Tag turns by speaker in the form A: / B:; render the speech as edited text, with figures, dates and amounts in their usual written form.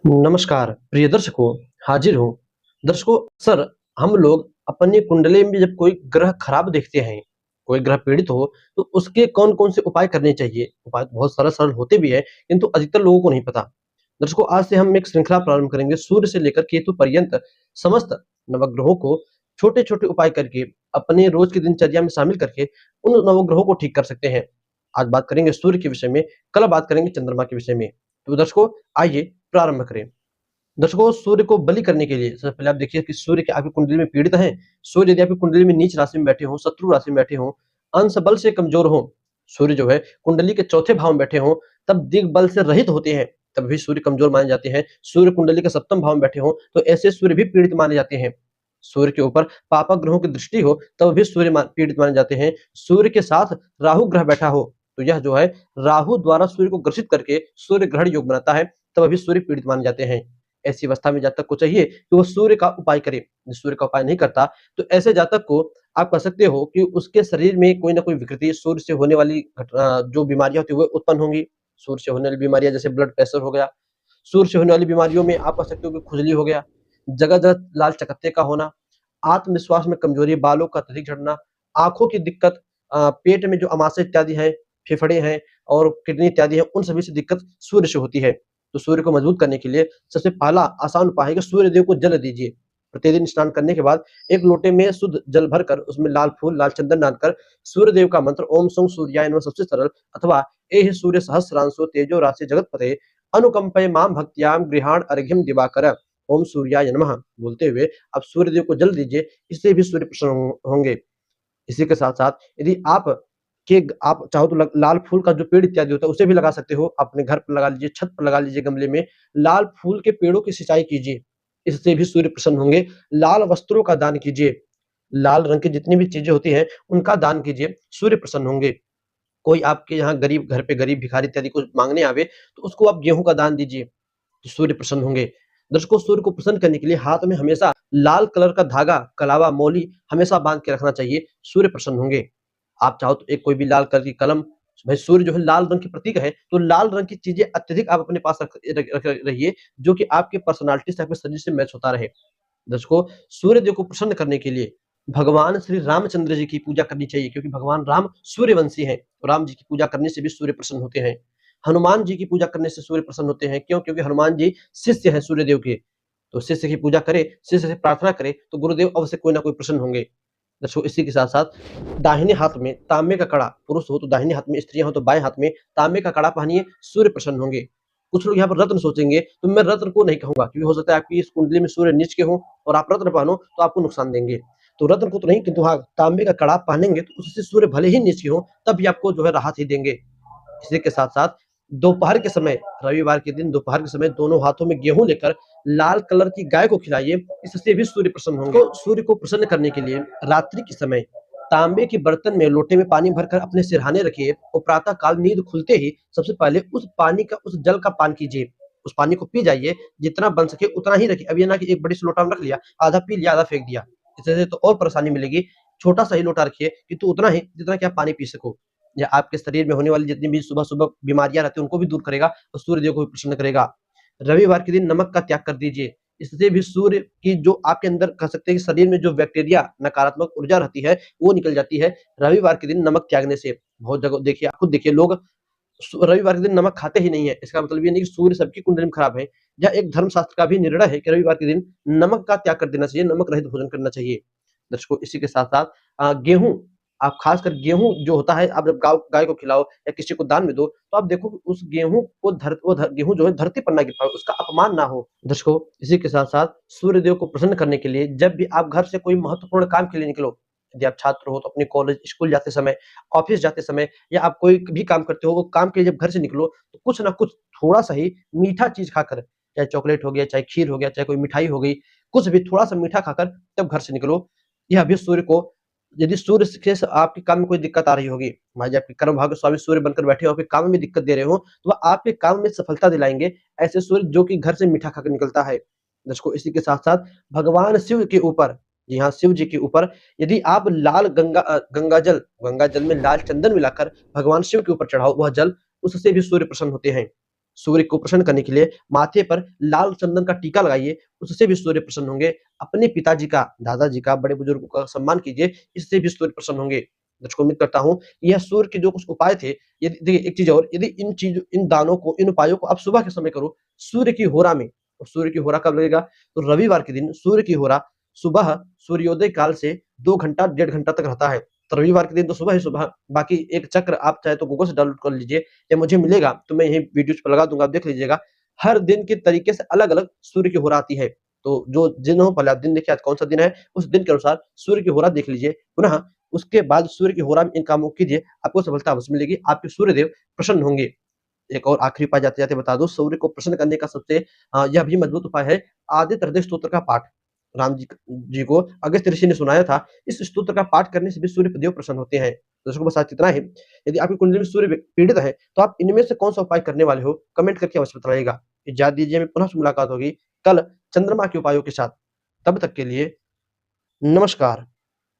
A: नमस्कार प्रिय दर्शकों, हाजिर हूँ। दर्शकों, अक्सर हम लोग अपनी कुंडली में जब कोई ग्रह खराब देखते हैं, कोई ग्रह पीड़ित हो, तो उसके कौन-कौन से उपाय करने चाहिए? उपाय तो बहुत सरल-सरल होते भी हैं, किंतु अधिकतर लोगों को नहीं पता। दर्शकों, आज से हम एक श्रृंखला प्रारंभ करेंगे सूर्य से लेकर केतु पर्यंत समस्त नवग्रहों को छोटे-छोटे उपाय करके अपने रोज की दिनचर्या में शामिल करके उन नवग्रहों को ठीक कर सकते हैं। आज बात करेंगे सूर्य के विषय में, कल बात करेंगे चंद्रमा के विषय में। तो दर्शकों, आइए प्रारंभ करें। दर्शकों, सूर्य को बलि करने के लिए सबसे पहले आप देखिए कि सूर्य के आपकी कुंडली में पीड़ित हैं। सूर्य यदि आपकी कुंडली में नीच राशि में बैठे हों, शत्रु राशि में बैठे हों, अंश बल से कमजोर हों, सूर्य जो है कुंडली के चौथे भाव में बैठे हों, तब दिग्बल से रहित होते हैं, तब भी सूर्य कमजोर माने जाते हैं। सूर्य कुंडली के सप्तम भाव में बैठे हों, तो ऐसे सूर्य भी पीड़ित माने जाते हैं। सूर्य के ऊपर पापक ग्रहों की दृष्टि हो, तब भी सूर्य पीड़ित माने जाते हैं। सूर्य के साथ राहु ग्रह बैठा हो, तो यह जो है राहु द्वारा सूर्य को ग्रसित करके सूर्य ग्रहण योग बनाता है, तब भी सूर्य पीड़ित माने जाते हैं। ऐसी अवस्था में जातक को चाहिए कि वो सूर्य का उपाय करे। सूर्य का उपाय नहीं करता, तो ऐसे जातक को आप कह सकते हो कि उसके शरीर में कोई ना कोई विकृति, सूर्य से होने वाली जो बीमारियां होती है वो उत्पन्न होंगी। सूर्य से होने वाली बीमारियां जैसे ब्लड प्रेशर हो गया, सूर्य से होने वाली बीमारियों में आप कह सकते हो कि खुजली हो गया, जगह जगह लाल चकत्ते का होना, आत्मविश्वास में कमजोरी, बालों का अत्यधिक झड़ना, आंखों की दिक्कत, पेट में जो अमाशय इत्यादि है, फेफड़े हैं और किडनी इत्यादि है, उन सभी से दिक्कत सूर्य से होती है। तो सूर्य को मजबूत करने के लिए सबसे पहला आसान उपाय है कि सूर्य देव को जल दीजिए। प्रतिदिन स्नान करने के बाद एक लोटे में शुद्ध जल भरकर उसमें लाल फूल, लाल चंदन डालकर सूर्य देव का मंत्र ओम सं सूर्याय नमः सबसे सरल, अथवा एहि सूर्य सहस्रांशो तेजो राशि जगतपते अनुकंपय माम भक्त्याम गृहाण अर्घ्यम दिवाकर ओम सूर्याय नमः बोलते हुए आप सूर्य देव को जल दीजिए। इससे भी सूर्य प्रसन्न होंगे। इसी के साथ-साथ यदि आप चाहो तो लाल फूल का जो पेड़ इत्यादि होता है उसे भी लगा सकते हो। अपने घर पर लगा लीजिए, छत पर लगा लीजिए गमले में। लाल फूल के पेड़ों की सिंचाई कीजिए, इससे भी सूर्य प्रसन्न होंगे। लाल वस्त्रों का दान कीजिए। लाल रंग की जितनी भी चीज़ें होती हैं, उनका दान कीजिए, सूर्य प्रसन्न होंगे। कोई आपके यहाँ गरीब घर पे गरीब भिखारी इत्यादि कुछ माँगने आवे, तो उसको आप गेहूँ का दान दीजिए, तो सूर्य प्रसन्न होंगे। दर्शकों, सूर्य को प्रसन्न करने के लिए हाथ में हमेशा लाल कलर का धागा, कलावा, मौली हमेशा बाँध के रखना चाहिए, सूर्य प्रसन्न होंगे। आप चाहो तो एक कोई भी लाल कलर की कलम, भाई सूर्य जो है लाल रंग की प्रतीक है, तो लाल रंग की चीज़ें अत्यधिक आप अपने पास रख रहिए, जो कि आपके पर्सनैलिटी से, आपके शरीर से मैच होता रहे। दर्शकों, सूर्य देव को प्रसन्न करने के लिए भगवान श्री रामचंद्र जी की पूजा करनी चाहिए, क्योंकि भगवान राम सूर्यवंशी हैं। तो राम जी की पूजा करने से भी सूर्य प्रसन्न होते हैं। हनुमान जी की पूजा करने से सूर्य प्रसन्न होते हैं। क्यों? क्योंकि हनुमान जी शिष्य हैं सूर्य देव के। तो शिष्य की पूजा करे, शिष्य से प्रार्थना करे, तो गुरुदेव अवश्य कोई ना कोई प्रसन्न होंगे। दर्शकों, इसी के साथ-साथ दाहिने हाथ में तांबे का कड़ा, पुरुष हो तो दाहिने हाथ में, स्त्रियाँ हो तो बाएँ हाथ में तांबे का कड़ा पहनिए, सूर्य प्रसन्न होंगे। कुछ लोग यहाँ पर रत्न सोचेंगे, तो मैं रत्न को नहीं कहूँगा, क्योंकि हो सकता है आपकी इस कुंडली में सूर्य नीच के हों और आप रत्न पहनो तो आपको नुकसान देंगे। तो रत्न को तो नहीं, किंतु हाँ, तांबे का कड़ा पहनेंगे तो उससे सूर्य भले ही नीच के हों, तब भी आपको जो है राहत ही देंगे। इसी के साथ-साथ दोपहर के समय, रविवार के दिन दोपहर के समय दोनों हाथों में गेहूँ लेकर लाल कलर की गाय को खिलाइए, इससे भी सूर्य प्रसन्न होंगे। तो सूर्य को प्रसन्न करने के लिए रात्रि के समय तांबे के बर्तन में लोटे में पानी भरकर अपने सिरहाने रखिए और प्रातः काल नींद खुलते ही सबसे पहले उस जल का पान कीजिए। उस पानी को पी जाइए, जितना बन सके उतना ही रखिए। अब ये ना कि एक बड़ी सी लोटा में रख लिया, आधा पी लिया, आधा फेंक दिया। इससे तो और परेशानी मिलेगी। छोटा-सा ही लोटा रखिए, किंतु उतना ही जितना कि आप पानी पी सको। या आपके शरीर में होने वाली जितनी भी सुबह-सुबह बीमारियाँ रहती हैं, उनको भी दूर करेगा और सूर्य देव को भी प्रसन्न करेगा। रविवार के दिन नमक का त्याग कर दीजिए। इससे भी सूर्य की जो आपके अंदर कह सकते हैं कि शरीर में जो बैक्टीरिया, नकारात्मक ऊर्जा रहती है, वो निकल जाती है रविवार के दिन नमक त्यागने से। बहुत जगह देखिए, आप खुद देखिए, लोग रविवार के दिन नमक खाते ही नहीं है। इसका मतलब ये नहीं कि सूर्य सबकी कुंडली में खराब है। यह एक धर्मशास्त्र का भी निर्णय है कि रविवार के दिन नमक का त्याग कर देना चाहिए, नमक रहित भोजन करना चाहिए। दर्शकों, इसी के साथ-साथ गेहूँ, आप खासकर गेहूँ जो होता है, आप जब गाय को खिलाओ या किसी को दान में दो, तो आप देखो कि उस गेहूँ को गेहूँ जो है धरती पर ना गिर पाए, उसका अपमान ना हो। दर्शकों, इसी के साथ-साथ सूर्य देव को प्रसन्न करने के लिए जब भी आप घर से कोई महत्वपूर्ण काम के लिए निकलो, यदि आप छात्र हो तो अपने कॉलेज, स्कूल जाते समय, ऑफिस जाते समय, या आप कोई भी काम करते हो, वो काम के लिए जब घर से निकलो, तो कुछ ना कुछ थोड़ा-सा ही मीठा चीज़ खाकर, चाहे चॉकलेट हो गया, चाहे खीर हो गया, चाहे कोई मिठाई हो गई, कुछ भी थोड़ा-सा मीठा खाकर तब घर से निकलो। यह भी सूर्य को, यदि सूर्य से आपके काम में कोई दिक्कत आ रही होगी, मान लीजिए आपके कर्म भाव के स्वामी सूर्य बनकर बैठे हो, आपके काम में दिक्कत दे रहे हो, तो वह आपके काम में सफलता दिलाएँगे, ऐसे सूर्य जो कि घर से मीठा खाकर निकलता है। दर्शकों, इसी के साथ-साथ भगवान शिव के ऊपर, जी हाँ, शिव जी के ऊपर यदि आप गंगा जल में लाल चंदन मिलाकर भगवान शिव के ऊपर चढ़ाओ वह जल, उससे भी सूर्य प्रसन्न होते हैं। सूर्य को प्रसन्न करने के लिए माथे पर लाल चंदन का टीका लगाइए, उससे भी सूर्य प्रसन्न होंगे। अपने पिताजी का, दादाजी का, बड़े बुजुर्गों का सम्मान कीजिए, इससे भी सूर्य प्रसन्न होंगे। दर्शकों, उम्मीद करता हूँ यह सूर्य के जो कुछ उपाय थे, यदि देखिए एक चीज़ और, यदि इन दानों को, इन उपायों को आप सुबह के समय करो, सूर्य की होरा में, और सूर्य की होरा कब लगेगा? तो रविवार के दिन सूर्य की होरा सुबह सूर्योदय काल से 2 घंटा, डेढ़ घंटा तक रहता है। तो रविवार के दिन तो सुबह ही सुबह, बाकी एक चक्र आप चाहे तो गूगल से डाउनलोड कर लीजिए, या मुझे मिलेगा तो मैं यहीं वीडियोज़ पे लगा दूँगा, आप देख लीजिएगा। हर दिन के तरीके से अलग-अलग सूर्य की होरा आती है। तो जो दिन हो, पहले आप दिन देखिए आज कौन-सा दिन है, उस दिन के अनुसार सूर्य की होरा देख लीजिए। पुनः उसके बाद सूर्य की होरा में इन कामों को कीजिए, आपको सफलता अवश्य मिलेगी, आपके सूर्यदेव प्रसन्न होंगे। एक और आखिरी उपाय जाते-जाते बता दूँ, सूर्य को प्रसन्न करने का सबसे यह भी मजबूत उपाय है आदित्य हृदय स्तोत्र का पाठ। राम जी को अगस्त्य ऋषि ने सुनाया था। इस स्तोत्र का पाठ करने से भी सूर्य देव प्रसन्न होते हैं। दर्शकों, बस आज इतना ही। यदि आपकी कुंडली में सूर्य पीड़ित है, तो आप इनमें से कौन-सा उपाय करने वाले हो, कमेंट करके अवश्य बताइएगा। इजाज़त दीजिए, हमें पुनः से मुलाकात होगी कल चंद्रमा के उपायों के साथ। तब तक के लिए नमस्कार।